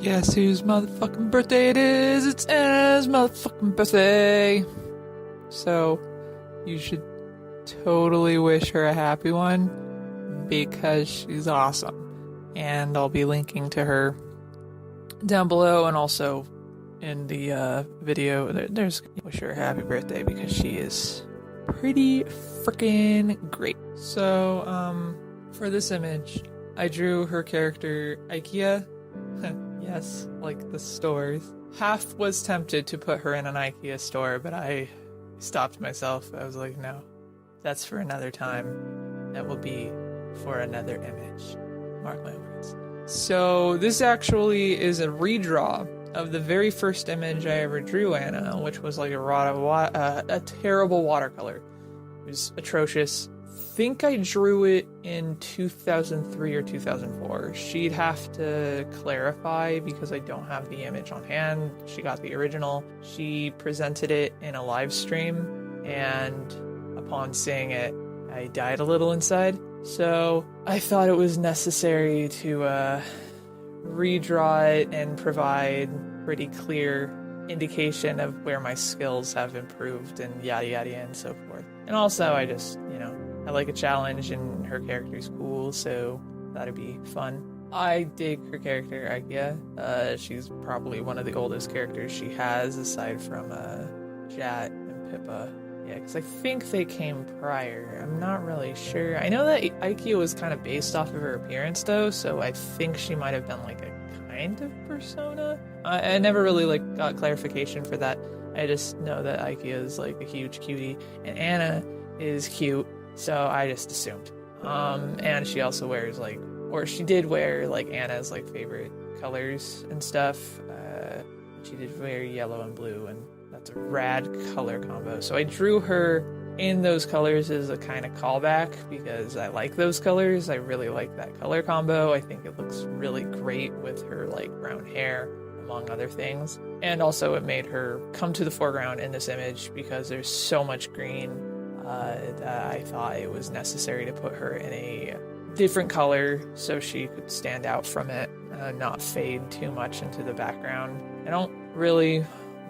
Guess whose motherfucking birthday it is? It's Anna's motherfucking birthday. So, you should totally wish her a happy one because she's awesome. And I'll be linking to her down below and also in the video. There's wish her a happy birthday because she is pretty freaking great. So, for this image, I drew her character Ikia. Yes, like the stores. Half was tempted to put her in an Ikia store, but I stopped myself. I was like, no, that's for another time. That will be for another image. Mark my words. So this actually is a redraw of the very first image I ever drew Anna, which was like a terrible watercolor. It was atrocious. I think I drew it in 2003 or 2004. She'd have to clarify because I don't have the image on hand. She got the original. She presented it in a live stream, and upon seeing it, I died a little inside. So I thought it was necessary to redraw it and provide pretty clear indication of where my skills have improved and yada yada and so forth. And also I just, I like a challenge, and her character's cool, so that'd be fun. I dig her character, Ikia. She's probably one of the oldest characters she has, aside from Jat and Pippa. Yeah, because I think they came prior. I'm not really sure. I know that Ikia was kind of based off of her appearance, though, so I think she might have been like a kind of persona. I never really got clarification for that. I just know that Ikia is like a huge cutie, and Anna is cute. So I just assumed. And she also wears she did wear Anna's favorite colors and stuff. She did wear yellow and blue, and that's a rad color combo. So I drew her in those colors as a kind of callback because I like those colors. I really like that color combo. I think it looks really great with her brown hair, among other things. And also it made her come to the foreground in this image because there's so much green. That I thought it was necessary to put her in a different color so she could stand out from it, not fade too much into the background. I don't really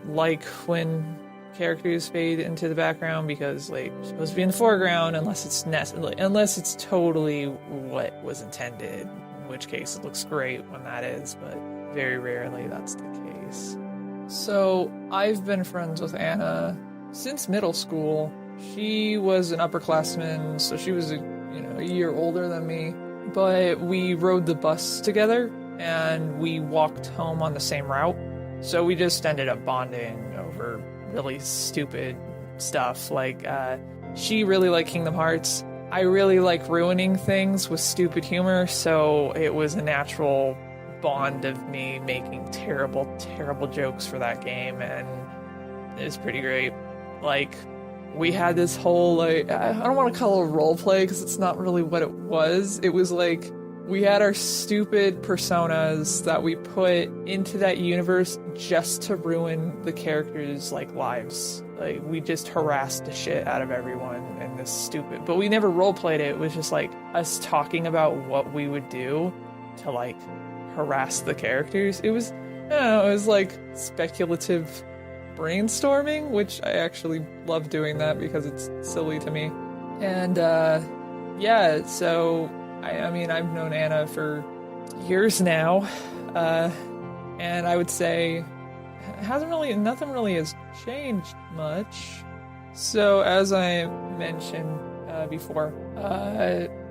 like when characters fade into the background because you're supposed to be in the foreground unless it's totally what was intended, in which case it looks great when that is, but very rarely that's the case. So I've been friends with Anna since middle school. She was an upperclassman, so she was a year older than me, but we rode the bus together and we walked home on the same route. So we just ended up bonding over really stupid stuff. She really liked Kingdom Hearts. I really like ruining things with stupid humor, so it was a natural bond of me making terrible, terrible jokes for that game, and it was pretty great. We had this whole, I don't want to call it a role play because it's not really what it was. It was we had our stupid personas that we put into that universe just to ruin the characters' lives. We just harassed the shit out of everyone in this stupid, but we never role played it. It was just us talking about what we would do to harass the characters. It was, I don't know, it was speculative brainstorming, which I actually love doing that because it's silly to me. And yeah, so I've known Anna for years now, and I would say nothing really has changed much. So as I mentioned before,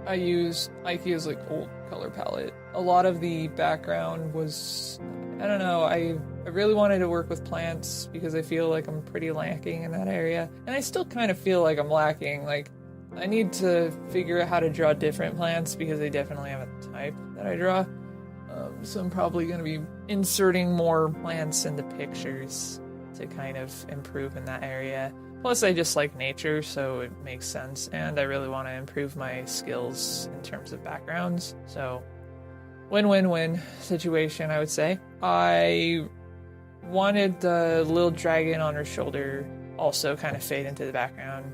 I use Ikia's old color palette. A lot of the background was, I don't know, I really wanted to work with plants because I feel like I'm pretty lacking in that area. And I still kind of feel like I'm lacking. I need to figure out how to draw different plants because they definitely have a type that I draw. So I'm probably going to be inserting more plants into pictures to kind of improve in that area. Plus, I just like nature, so it makes sense. And I really want to improve my skills in terms of backgrounds. So win-win-win situation, I would say. I wanted the little dragon on her shoulder also kind of fade into the background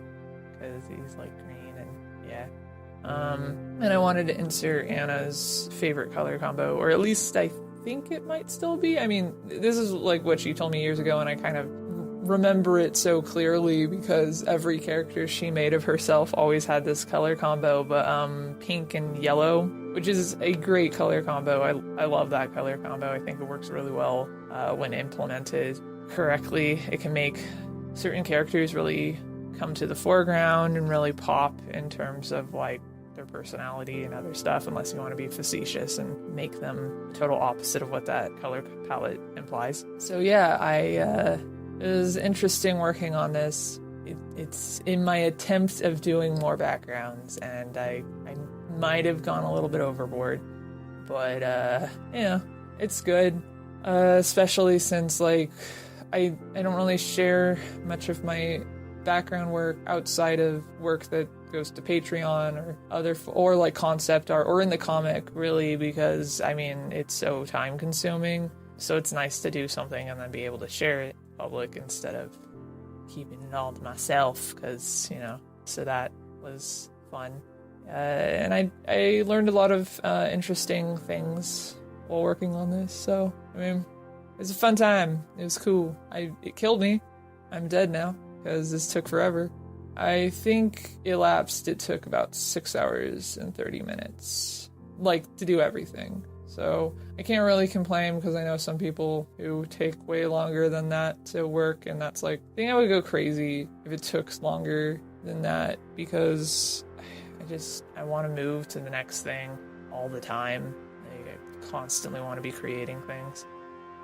because he's green and yeah. And I wanted to insert Anna's favorite color combo, or at least I think it might still be. I mean, this is like what she told me years ago, and I kind of remember it so clearly because every character she made of herself always had this color combo, but pink and yellow, which is a great color combo. I love that color combo. I think it works really well when implemented correctly. It can make certain characters really come to the foreground and really pop in terms of like their personality and other stuff, unless you want to be facetious and make them total opposite of what that color palette implies. So yeah, it was interesting working on this. It's in my attempt of doing more backgrounds, and I might have gone a little bit overboard, but yeah, it's good, especially since like I don't really share much of my background work outside of work that goes to Patreon or or like concept art or in the comic, really, because I mean it's so time consuming. So it's nice to do something and then be able to share it public instead of keeping it all to myself, because so that was fun, and I learned a lot of interesting things while working on this. So I mean, it was a fun time. It was cool. It killed me. I'm dead now because this took forever. I think it took about 6 hours and 30 minutes, like, to do everything. So I can't really complain, because I know some people who take way longer than that to work, and that's like, I think I would go crazy if it took longer than that, because I want to move to the next thing all the time. I constantly want to be creating things.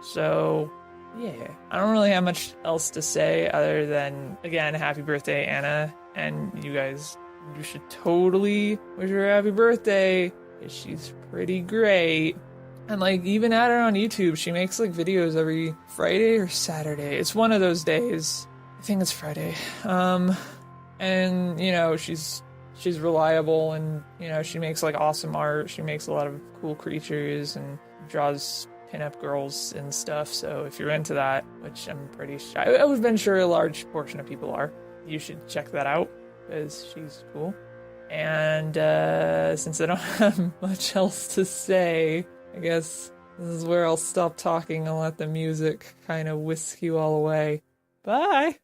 So yeah, I don't really have much else to say other than, again, happy birthday, Anna, and you guys, you should totally wish her a happy birthday. She's pretty great. And like, even at her on YouTube, she makes like videos every Friday or Saturday. It's one of those days. I think it's Friday. And she's reliable, and she makes like awesome art. She makes a lot of cool creatures and draws pinup girls and stuff. So if you're into that, which I'm pretty sure, I've been sure a large portion of people are, you should check that out, because she's cool. And since I don't have much else to say, I guess this is where I'll stop talking and let the music kind of whisk you all away. Bye!